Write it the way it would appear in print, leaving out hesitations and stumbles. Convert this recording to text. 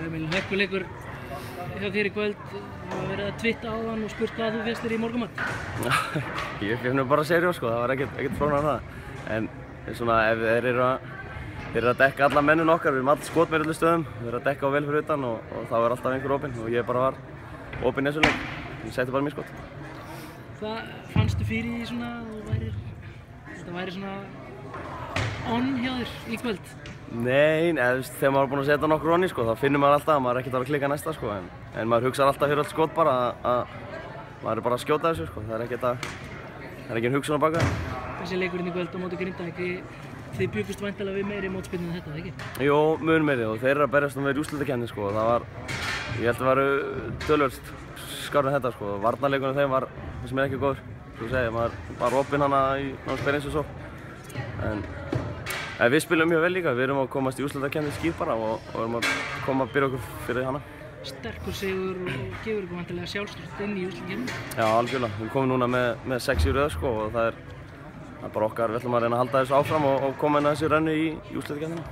Emil, hörkuleikur hjá þér í kvöld. Það var verið að twitta á hann og spurt hvað þú finnst þér í morgunmat. Ég finn bara seriós sko, það var ekkert flóknara en það. En svona ef þeir eru að dekka alla mennun okkar, við erum allir skotmeir öllu stöðum, við erum að dekka á vel fyrir utan og þá er alltaf einhver opinn og ég bara var opinn í þessu leik. Ég setti bara mér skot. Hvað fannstu fyrir því svona að þetta væri svona on hjá þér í kvöld? Nei, þegar maður er búinn að setja nokkur onni sko, þá finnur maður alltaf að maður er ekkert að klikka næsta sko, en maður hugsar alltaf fyrir allt skot bara að maður er bara að skjóta þessu sko, það er ekki hugsun á baka það. Þessi leikurinn í kvöld á móti Grindavík, þið bjuggust væntanlega við meiri mótspyrnu en þetta, ekki? Jú, mun meiri og þeir eru að berjast meira í úrslitakeppni sko, ég held að það væru töluvert skárri en þetta sko, varnarleikurinn þeim var þess mér ekki góður, svo segja, maður var opinn hana í náttúrulega eins og svo. En við spilum mjög vel líka, við erum að komast í úrslitakeppni skýr bara og erum að koma að byrja okkur fyrir hana. Sterkur sigur og gefur ykkur væntanlega sjálfstraust inn í úrslitakeppnina? Já, algjörlega. Við komum núna með 6 í röð sko og það er bara okkar, við ætlum að reyna að halda þessu áfram og koma inn að þessu rennu í úrslitakeppnina.